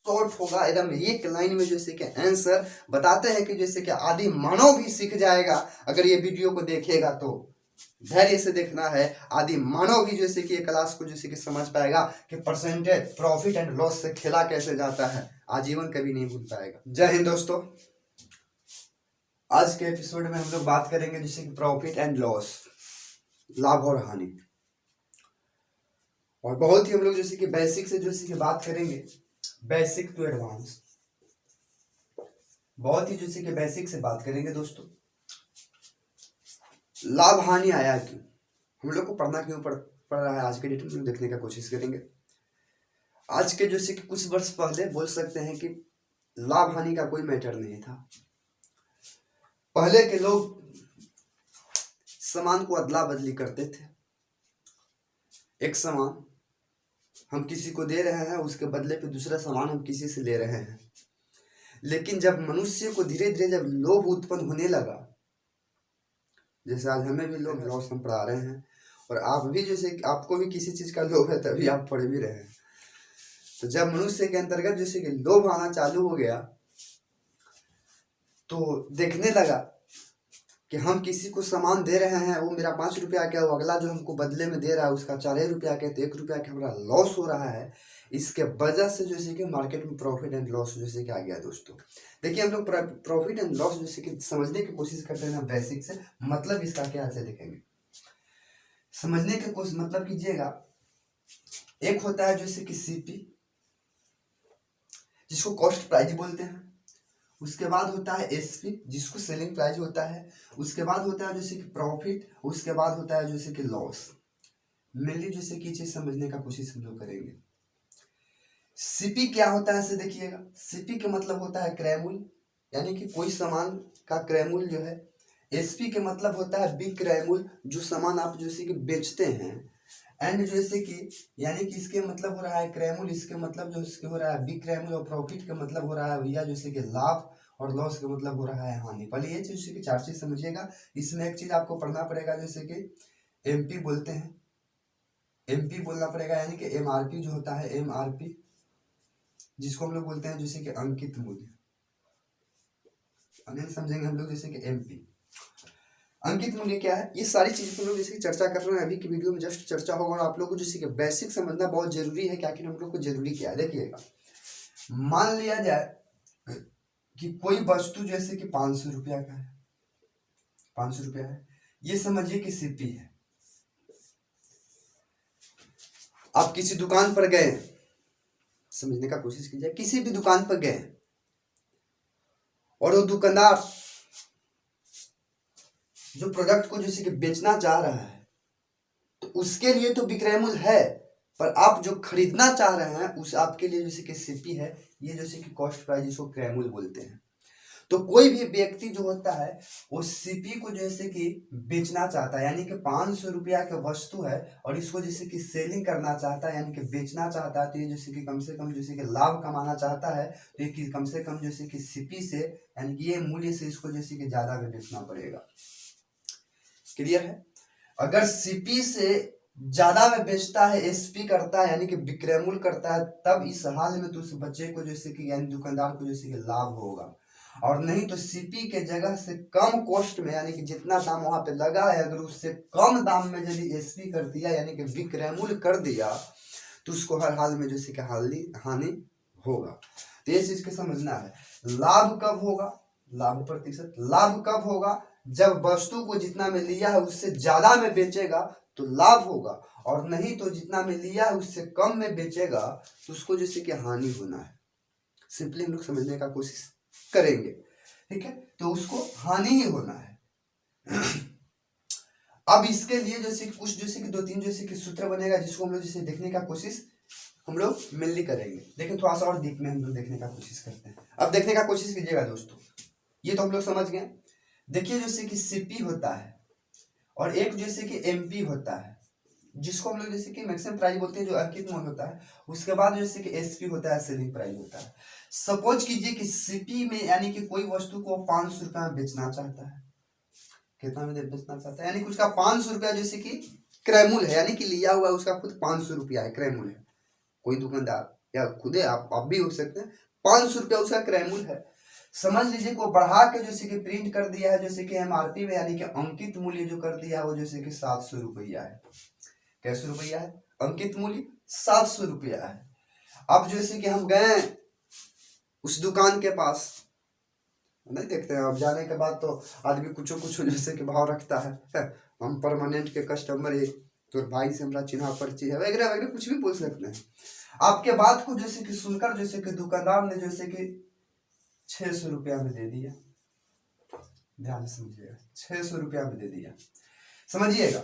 Short होगा एकदम, एक लाइन में जैसे कि आंसर बताते हैं कि जैसे कि आदि मानव भी सीख जाएगा अगर ये वीडियो को देखेगा तो। धैर्य से देखना है, आदि मानव भी जैसे कि क्लास को जैसे कि समझ पाएगा कि परसेंटेज प्रॉफिट एंड लॉस से खेला कैसे जाता है, आजीवन कभी नहीं भूल पाएगा। जय हिंद दोस्तों, आज के एपिसोड में हम लोग बात करेंगे जैसे कि प्रॉफिट एंड लॉस, लाभ और हानि, और बहुत ही हम लोग जैसे कि बेसिक से जैसे कि बात करेंगे, बेसिक टू एडवांस, बहुत ही जैसे कि बेसिक से बात करेंगे दोस्तों। लाभ हानि आया क्यों, हम लोग को पढ़ना क्यों पड़ रहा है, आज के डेट में हम देखने का कोशिश करेंगे। आज के जैसे कि कुछ वर्ष पहले बोल सकते हैं कि लाभ हानि का कोई मैटर नहीं था। पहले के लोग सामान को अदला बदली करते थे, एक सामान हम किसी को दे रहे हैं, उसके बदले पे दूसरा सामान हम किसी से ले रहे हैं। लेकिन जब मनुष्य को धीरे धीरे जब लोभ उत्पन्न होने लगा, जैसे आज हमें भी लोभ लॉस हम पढ़ा रहे हैं, और आप भी जैसे आपको भी किसी चीज का लोभ है तभी आप पढ़ भी रहे हैं। तो जब मनुष्य के अंतर्गत जैसे कि लोभ आना चालू हो गया, तो देखने लगा कि हम किसी को सामान दे रहे हैं, वो मेरा 5 रुपया क्या, वो अगला जो हमको बदले में दे रहा है उसका 4 रुपया क्या, तो 1 रुपया क्या हमारा लॉस हो रहा है। इसके वजह से जैसे कि मार्केट में प्रॉफिट एंड लॉस जैसे कि आ गया दोस्तों। देखिए हम लोग प्रॉफिट एंड लॉस जैसे कि समझने की कोशिश करते हैं ना बेसिक से, मतलब इसका क्या ऐसे देखेंगे, समझने की कोशिश मतलब कीजिएगा। एक होता है जैसे कि सीपी, जिसको कॉस्ट प्राइस बोलते हैं, उसके बाद होता है एसपी जिसको सेलिंग प्राइस होता है, उसके बाद होता है जैसे कि प्रॉफिट, उसके बाद होता है जैसे कि लॉस। मेनली जैसे कि चीज समझने का कोशिश हम लोग करेंगे। सीपी क्या होता है ऐसे देखिएगा, सीपी का मतलब होता है क्रय मूल्य, यानी कि कोई सामान का क्रय मूल्य जो है। एसपी के मतलब होता है विक्रय मूल्य, जो सामान आप जैसे कि बेचते हैं। एंड जैसे कि यानी कि इसके मतलब हो रहा है क्रय मूल्य, इसके मतलब जो इसके हो रहा है विक्रय मूल्य, और प्रॉफिट का मतलब हो रहा है भैया जैसे कि लाभ, और लॉस का मतलब हो रहा है हानि। पहले ये चीज की 4 चीज समझिएगा। इसमें एक चीज आपको पढ़ना पड़ेगा जैसे कि एमपी बोलते हैं, एमपी बोलना पड़ेगा, यानी कि एमआरपी जो होता है, एमआरपी जिसको हम लोग बोलते हैं जैसे कि अंकित मूल्य, समझेंगे हम लोग जैसे कि एमपी अंकित मूल्य क्या है। ये सारी चीजें हम लोग जैसे चर्चा कर रहे हैं, अभी की वीडियो में जस्ट चर्चा होगा, और आप लोग को जैसे कि बेसिक समझना बहुत जरूरी है। क्या कि हम लोग को जरूरी क्या है देखिएगा। मान लिया जाए कि कोई वस्तु जैसे कि 500 रुपया का है, 500 रुपया है, ये समझिए कि सीपी है। आप किसी दुकान पर गए, समझने का कोशिश कीजिए, किसी भी दुकान पर गए और वो दुकानदार जो प्रोडक्ट को जैसे कि बेचना चाह रहा है, तो उसके लिए तो विक्रय मूल्य है, पर आप जो खरीदना चाह रहे हैं उस आपके लिए जैसे कि सीपी है, ये जैसे कि कॉस्ट प्राइस जिसको क्रय मूल्य बोलते हैं। तो कोई भी व्यक्ति जो होता है वो सीपी को जैसे कि बेचना चाहता है, यानी कि 500 रुपया का वस्तु है और इसको जैसे कि सेलिंग करना चाहता है, यानी कि बेचना चाहता है, तो ये जैसे कि कम से कम जैसे कि लाभ कमाना चाहता है, तो ये कम से कम जैसे कि सीपी से, यानी कि ये मूल्य से इसको जैसे कि ज्यादा में बेचना पड़ेगा। क्लियर है। अगर सीपी से ज्यादा में बेचता है, एसपी करता है, यानी कि विक्रय मूल्य करता है, तब इस हाल में तो उस बच्चे को जैसे कि यानी दुकानदार को जैसे कि लाभ होगा। और नहीं तो सीपी के जगह से कम कॉस्ट में, यानी कि जितना दाम वहां पे लगा है, अगर उससे कम दाम में यदि एसपी कर दिया, यानी कि विक्रय मूल्य कर दिया, तो उसको हर हाल में जैसे कि हानि होगा। तो ये चीज के समझना है। लाभ कब होगा, लाभ प्रतिशत, लाभ कब होगा, जब वस्तु को जितना में लिया है उससे ज्यादा में बेचेगा तो लाभ होगा, और नहीं तो जितना में लिया है उससे कम में बेचेगा तो उसको जैसे कि हानि होना है। सिंपली हम लोग समझने का कोशिश करेंगे, ठीक है, तो उसको हानि ही होना है। अब इसके लिए जैसे कुछ जैसे कि 2-3 जैसे कि सूत्र बनेगा, जिसको हम लोग जैसे देखने का कोशिश हम लोग मिलनी करेंगे। लेकिन थोड़ा सा और डीप में हम लोग देखने का कोशिश करते हैं। अब देखने का कोशिश कीजिएगा दोस्तों, ये तो हम लोग समझ गए। देखिए जैसे कि सीपी होता है और एक जैसे कि एमपी होता है, जिसको हम लोग जैसे कि मैक्सिमम प्राइस बोलते हैं, जो अंकित मूल्य होता है। उसके बाद जैसे कि एसपी होता है, सेलिंग प्राइस होता है। सपोज कीजिए कि सीपी में यानी कि कोई वस्तु को 500 रुपया में बेचना चाहता है, कितना में बेचना चाहता है, यानी कि उसका 500 रुपया जैसे कि क्रय मूल्य है, यानी कि लिया हुआ उसका खुद 500 रुपया है, क्रय मूल्य है। कोई दुकानदार या खुदे आप भी हो सकते हैं, 500 रुपया उसका क्रय मूल्य है। समझ लीजिए को बढ़ा के जैसे कि प्रिंट कर दिया है जैसे कि MRP में, यानी कि अंकित मूल्य जो कर दिया है वो जैसे कि 700 रुपया है। कैसे रुपया है? अंकित मूल्य 700 रुपया है। अब जैसे कि हम गए उस दुकान के पास, नहीं देखते हैं, अब जाने के बाद तो आदमी कुछ जैसे कि भाव रखता है हम परमानेंट के कस्टमर है, तो भाई से हमारा चिन्हा पर्ची है वगैरह वगैरह कुछ भी बोल सकते हैं। आपके बात को जैसे कि सुनकर जैसे कि दुकानदार ने जैसे कि 600 रुपया में दे दिया, ध्यान से समझिएगा, 600 रुपया में दे दिया। समझिएगा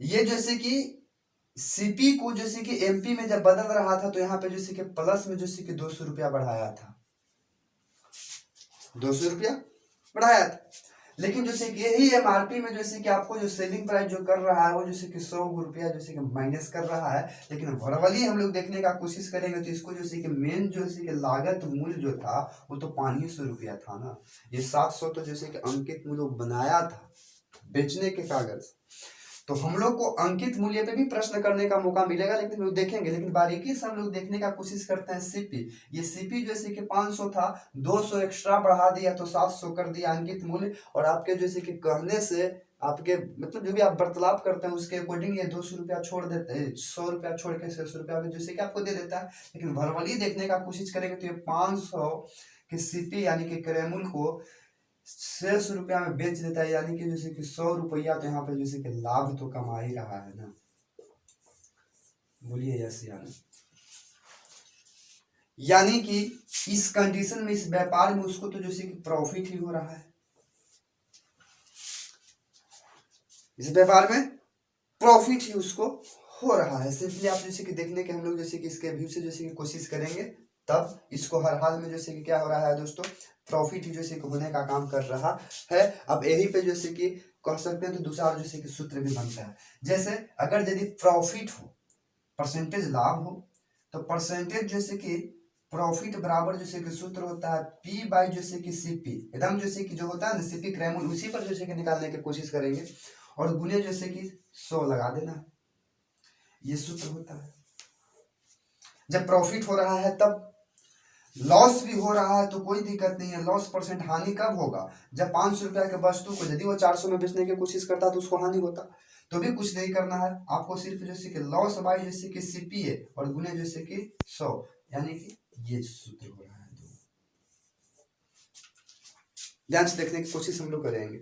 ये जैसे कि सीपी को जैसे कि एमपी में जब बदल रहा था तो यहाँ पे जैसे कि प्लस में जैसे कि 200 रुपया बढ़ाया था, 200 रुपया बढ़ाया था। लेकिन जैसे कि यही MRP में जैसे कि आपको जो सेलिंग प्राइस जो कर रहा है वो जैसे कि 100 रुपया जैसे कि माइनस कर रहा है। लेकिन वर्बली हम लोग देखने का कोशिश करेंगे तो इसको जैसे कि मेन जैसे कि लागत मूल्य जो था वो तो 500 रुपया था ना, ये 700 तो जैसे कि अंकित मूल्य बनाया था बेचने के कागज। तो हम लोग को अंकित मूल्य पे भी प्रश्न करने का मौका मिलेगा, लेकिन लोग देखेंगे, लेकिन बारीकी से हम लोग देखने का कोशिश करते हैं सीपी। ये सीपी जैसे कि 500 था, 200 एक्स्ट्रा बढ़ा दिया तो 700 कर दिया अंकित मूल्य। और आपके जैसे कि कहने से आपके मतलब जो भी आप वार्तालाप करते हैं उसके अकॉर्डिंग ये 200 रुपया छोड़ देते हैं, 100 रुपया छोड़ के 600 रुपया में जैसे कि आपको दे देता है। लेकिन वर्बली देखने का कोशिश करेंगे तो ये 500 के सीपी यानी कि क्रय मूल्य को 600 रुपया में बेच देता है, यानी कि जैसे कि 100 रुपया तो यहाँ पे जैसे कि लाभ तो कमा ही रहा है ना, बोलिए यस या नहीं। यानी कि इस कंडीशन में इस व्यापार में उसको तो जैसे कि प्रॉफिट ही हो रहा है, इस व्यापार में प्रॉफिट ही उसको हो रहा है। सिंपली आप जैसे कि देखने के हम लोग जैसे कि इसके व्यू से जैसे कि कोशिश करेंगे तब इसको हर हाल में जैसे कि क्या हो रहा है दोस्तों, प्रॉफिट ही जैसे कि होने का काम कर रहा है। अब यही पे जैसे कि कह सकते हैं तो दूसरा जैसे कि सूत्र भी बनता है। जैसे अगर यदि प्रॉफिट हो, परसेंटेज लाभ हो, तो परसेंटेज जैसे कि प्रॉफिट बराबर जैसे कि सूत्र होता है P बाई जैसे कि CP, एकदम जैसे कि जो होता है ना CP क्रय मूल्य, उसी पर जैसे कि निकालने की कोशिश करेंगे और गुने जैसे कि 100 लगा देना, ये सूत्र होता है। जब प्रॉफिट हो रहा है तब लॉस भी हो रहा है तो कोई दिक्कत नहीं है। लॉस परसेंट हानि कब होगा, जब 500 रुपया के वस्तु को यदि वो 400 में बेचने की कोशिश करता तो उसको हानि होता। तो भी कुछ नहीं करना है आपको, सिर्फ जैसे कि लॉस बाई जैसे कि CPA और गुने जैसे कि 100, यानी कि ये सूत्र हो रहा है। ध्यान से देखने की कोशिश हम लोग करेंगे।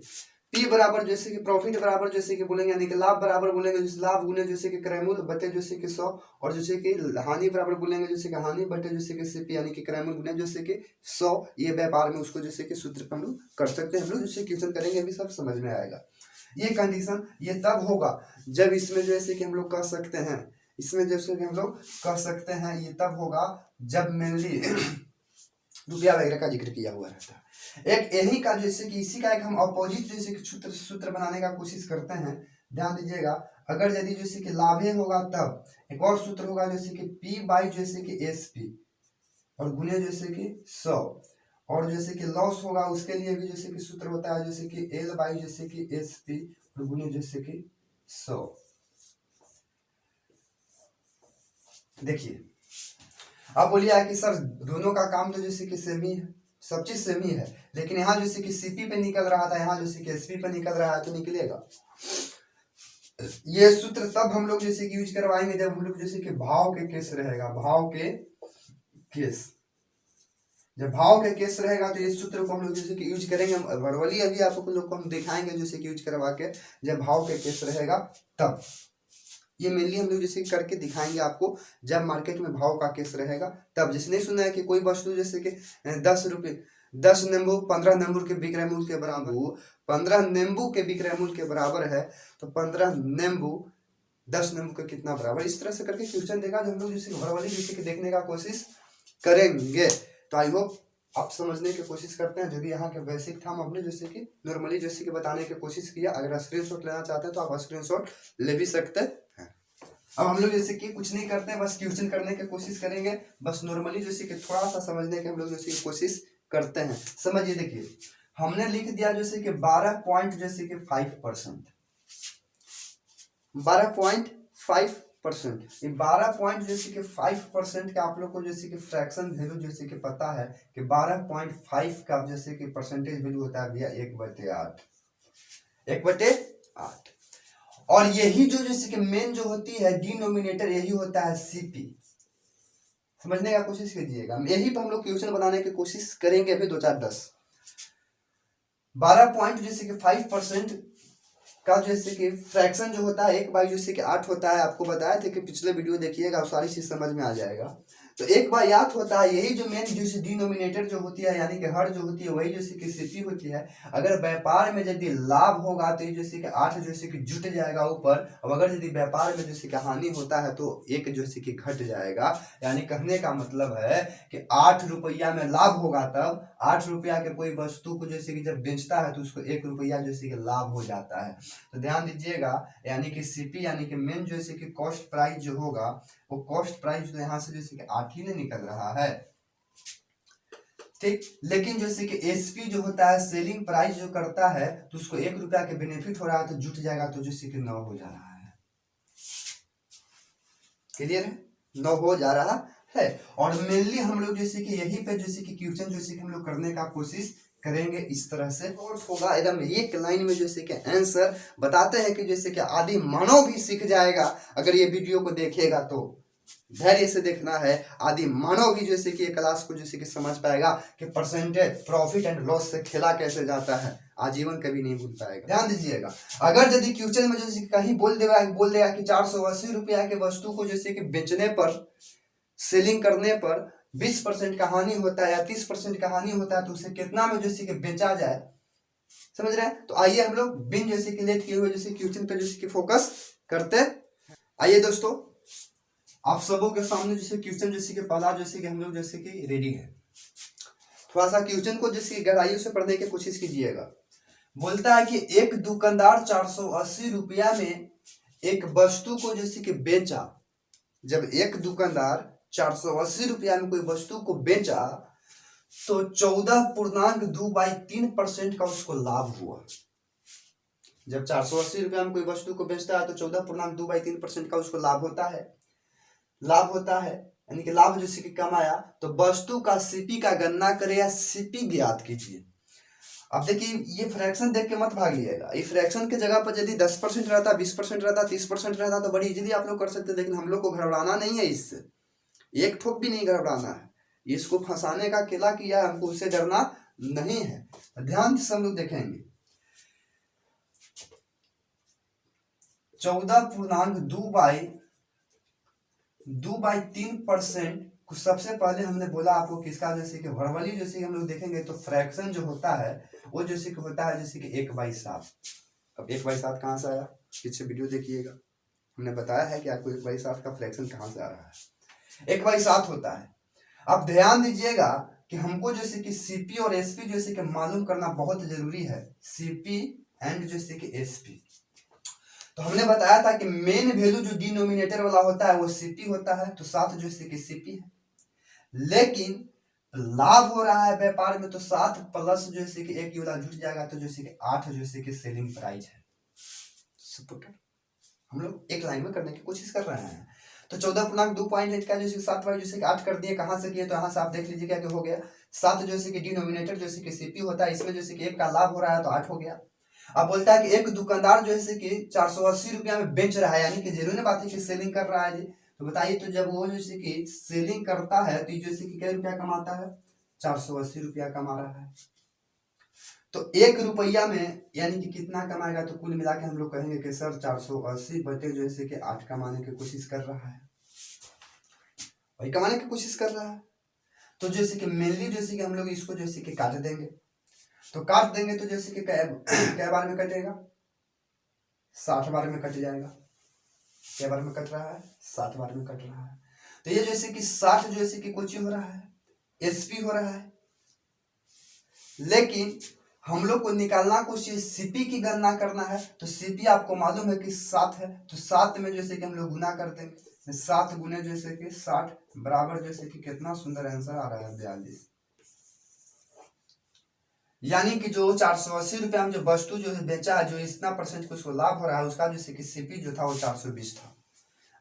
P बराबर जैसे कि प्रॉफिट बराबर जैसे कि बोलेंगे, यानी कि लाभ बराबर बोलेंगे जैसे लाभ गुने जैसे कि क्रय मूल्य बटे जैसे कि 100, और जैसे कि हानि बराबर बोलेंगे जैसे कि हानि बटे जैसे कि CP यानी कि क्रय मूल्य गुने जैसे कि 100। ये व्यापार में उसको जैसे कि सूत्र पर हम लोग कर सकते हैं, हम लोग जैसे क्वेश्चन करेंगे अभी सब समझ में आएगा। ये कंडीशन ये तब होगा जब इसमें जैसे कि हम लोग कह सकते हैं, इसमें जैसे कि हम लोग कह सकते हैं ये तब होगा जब मेनली रुपया वगैरह का जिक्र किया हुआ रहता है। एक यही का जैसे कि इसी का एक हम अपोजिट जैसे कि सूत्र बनाने का कोशिश करते हैं। ध्यान दीजिएगा, अगर यदि जैसे कि लाभे होगा तब एक और सूत्र होगा जैसे कि P बाई जैसे कि SP और गुने जैसे कि 100, और जैसे कि लॉस होगा उसके लिए भी जैसे कि सूत्र होता है जैसे कि L बाई जैसे कि SP और गुने जैसे कि 100। देखिए आप बोलिए कि सर दोनों का काम तो जैसे कि सेम ही है, सब चीज सेम ही है, लेकिन यहाँ जैसे कि CP पे निकल रहा था, यहाँ जैसे कि SP पे निकल रहा है, तो निकलेगा। ये सूत्र तब हम लोग जैसे कि यूज करवाएंगे जब हम लोग जैसे कि भाव के केस रहेगा, भाव के केस, जब भाव के केस रहेगा तो इस सूत्र को हम लोग जैसे कि यूज करेंगे। वर्बली अभी आप लोग को हम दिखाएंगे जैसे कि यूज करवा के, जब भाव के केस रहेगा तब ये मेनली हम लोग जैसे करके दिखाएंगे आपको, जब मार्केट में भाव का केस रहेगा तब। जैसे नहीं सुना है कि कोई वस्तु जैसे कि 10 रुपये 10 नींबू 15 नींबू के विक्रय मूल्य के बराबर, 15 नींबू के विक्रय मूल्य के बराबर है, तो 15 नींबू 10 नींबू के कितना बराबर, इस तरह से करके क्वेश्चन देगा जो हम लोग जैसे वर्बली जैसे कि देखने का कोशिश करेंगे। तो आई होप आप समझने की कोशिश करते हैं। जो भी यहाँ के बेसिक था हम अपने जैसे कि नॉर्मली जैसे कि बताने की कोशिश किया। अगर स्क्रीनशॉट लेना चाहते हैं तो आप स्क्रीनशॉट ले भी सकते हैं। अब हम लोग जैसे कि कुछ नहीं करते हैं, बस क्वेश्चन करने की कोशिश करेंगे, बस नॉर्मली जैसे कि थोड़ा सा समझने की हम लोग जैसे कि कोशिश करते हैं। समझिए, देखिए हमने लिख दिया जैसे कि 12 पॉइंट जैसे कि 5%, 12.5 5%, ये 12.5% का आप लोग को जैसे कि फ्रैक्शन वैल्यू जैसे कि पता है कि 12.5 का जैसे कि परसेंटेज वैल्यू होता है भैया 1/8, 1/8। और यही जो जैसे कि मेन जो होती है डिनोमिनेटर, यही होता है सीपी। समझने का कोशिश कीजिएगा, यही पर हम लोग क्वेश्चन बनाने की कोशिश करेंगे अभी 2-4-10। 12.5% का जैसे कि फ्रैक्शन जो होता है 1/8 होता है। आपको बताया था कि पिछले वीडियो देखिएगा, सारी चीज समझ में आ जाएगा। तो 1/8 होता है, यही जो मेन जो डिनोमिनेटर जो होती है यानी कि हर जो होती है वही जैसे कि सीपी होती है। अगर व्यापार में यदि लाभ होगा तो जैसे कि 8 जैसे कि जुट जाएगा ऊपर, और अगर यदि व्यापार में जैसे कि हानि होता है तो 1 जैसे कि घट जाएगा। यानी कहने का मतलब है कि 8 रुपया में लाभ होगा तब 8 रुपया के कोई वस्तु को जैसे कि जब बेचता है तो उसको 1 रुपया जैसे कि लाभ हो जाता है। तो ध्यान दीजिएगा, यानी कि सीपी यानी कि मेन जैसे कि कॉस्ट प्राइस जो होगा वो कॉस्ट प्राइस तो यहाँ से जैसे कि 8 ही नहीं निकल रहा है, ठीक। लेकिन जैसे कि एसपी जो होता है सेलिंग प्राइस जो करता है तो उसको 1 रुपया के बेनिफिट हो रहा है तो जुट जाएगा तो जैसे कि 9 हो जा रहा है। क्लियर है, 9 हो जा रहा है। और मेनली हम लोग जैसे कि यही पे जैसे कि क्वेश्चन जैसे कि हम लोग करने का कोशिश करेंगे इस तरह से। और होगा एकदम एक लाइन में जैसे कि आंसर बताते हैं कि जैसे कि आदि मानव भी सीख जाएगा अगर ये वीडियो को देखेगा तो। धैर्य से देखना है, आदि मानव भी जैसे कि क्लास को जैसे कि समझ पाएगा कि परसेंटेज प्रॉफिट एंड लॉस से खेला कैसे जाता है, आजीवन कभी नहीं भूल पाएगा। ध्यान दीजिएगा, अगर यदि क्वेश्चन में जैसे कहीं बोल देगा कि 480 रुपया के वस्तु को जैसे कि बेचने पर, सेलिंग करने पर 20% का हानि होता है या 30% का हानि होता है तो उसे कितना में जैसे कि बेचा जाए, समझ रहे हैं। तो आइए हम लोग बिन जैसे कि लेट किए हुए जैसे क्वेश्चन पे जैसे कि फोकस करते। आइए दोस्तों, आप सबों के सामने जैसे क्वेश्चन जैसे कि पहला जैसे कि हम लोग जैसे कि रेडी है। थोड़ा सा क्वेश्चन को जैसे गहराई से पढ़ने की कोशिश कीजिएगा। बोलता है कि एक दुकानदार 480 रुपया में एक वस्तु को जैसे कि बेचा। जब एक दुकानदार 480 रुपया में कोई वस्तु को बेचा तो 14.2/3% का उसको लाभ हुआ। जब 480 रुपया में कोई वस्तु को बेचता है तो 14.2/3% का उसको लाभ होता है, यानी कि लाभ जैसे कि कमाया। तो वस्तु का सीपी का गणना करें या सीपी ज्ञात कीजिए। अब देखिए, ये फ्रैक्शन देख के मत भागिएगा। ये फ्रैक्शन के जगह पर यदि 10% रहता, 20% रहता, 30% रहता तो बड़ी इजीली आप लोग कर सकते, लेकिन हम लोग को घबराना नहीं है, इससे एक ठोप भी नहीं घबराना है। इसको फंसाने का खेला किया है, हमको उससे डरना नहीं है। ध्यान से हम लोग देखेंगे 14.2/3%। सबसे पहले हमने बोला आपको किसका, जैसे कि वर्बली जैसे हम लोग देखेंगे तो फ्रैक्शन जो होता है वो जैसे कि होता है जैसे कि 1/7। अब 1/7 कहाँ से आया, पीछे वीडियो देखिएगा, हमने बताया है कि आपको 1/7 का फ्रैक्शन कहाँ से आ रहा है। 1/7 होता है। अब ध्यान दीजिएगा कि हमको जैसे कि सीपी और एसपी जैसे कि मालूम करना बहुत जरूरी है, सीपी एंड जैसे कि एसपी। तो हमने बताया था कि मेन वैल्यू जो डिनोमिनेटर वाला होता है वो सीपी होता है, तो 7 जैसे कि सीपी है। लेकिन लाभ हो रहा है व्यापार में तो 7 प्लस जैसे कि 1 वाला जुट जाएगा तो जैसे कि 8 जैसे कि सेलिंग प्राइस है। सपोर्टर हम लोग एक लाइन में करने की कोशिश कर रहे हैं। तो 14.2 का जैसे 7 जैसे कि 8 कर दिए, कहां से किए तो यहाँ से आप देख लीजिए क्या हो गया। 7 जैसे कि डिनोमिनेटर जैसे कि सीपी होता है, इसमें जैसे कि 1 का लाभ हो रहा है तो 8 हो गया। अब बोलता है कि एक दुकानदार जैसे कि 480 रुपया में बेच रहा है, यानी कि जरूर बात है कि सेलिंग कर रहा है जी। तो बताइए, तो जब वो जैसे कि सेलिंग करता है तो जैसे कि क्या रुपया कमाता है, 480 रुपया कमा रहा है। तो 1 रुपया में यानी कि कितना कमाएगा, तो कुल मिला के हम लोग कहेंगे कि सर 480 बटे जैसे कि 8 कमाने की कोशिश कर रहा है, वही कमाने की कोशिश कर रहा है। तो जैसे कि मेनली जैसे कि हम लोग इसको जैसे कि काट देंगे, तो काट देंगे तो जैसे कि क्या बार में कटेगा, 60 बार में कट जाएगा। क्या बार में कट रहा है, 60 बार में कट रहा है। तो ये जैसे कि 60 जैसे कि कुछ हो रहा है, एसपी हो रहा है। लेकिन हम लोग को निकालना कुछ सीपी की गणना करना है। तो सीपी आपको मालूम है कि 7 है, तो 7 में जैसे कि हम लोग गुना कर देंगे। 7 गुने जैसे कि 60 बराबर जैसे कि कितना सुंदर आंसर आ रहा है 42। यानी कि जो 480 रुपया में जो वस्तु जो बेचा है, जो इतना परसेंट को उसको लाभ हो रहा है, उसका जैसे कि सीपी जो था वो 420 था।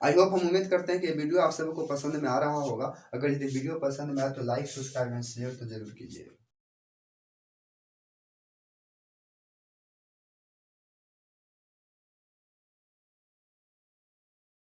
आई होप, हम उम्मीद करते हैं कि ये वीडियो आप सबको पसंद में आ रहा होगा। अगर यदि वीडियो पसंद में आए तो लाइक, सब्सक्राइब एंड शेयर तो जरूर कीजिए।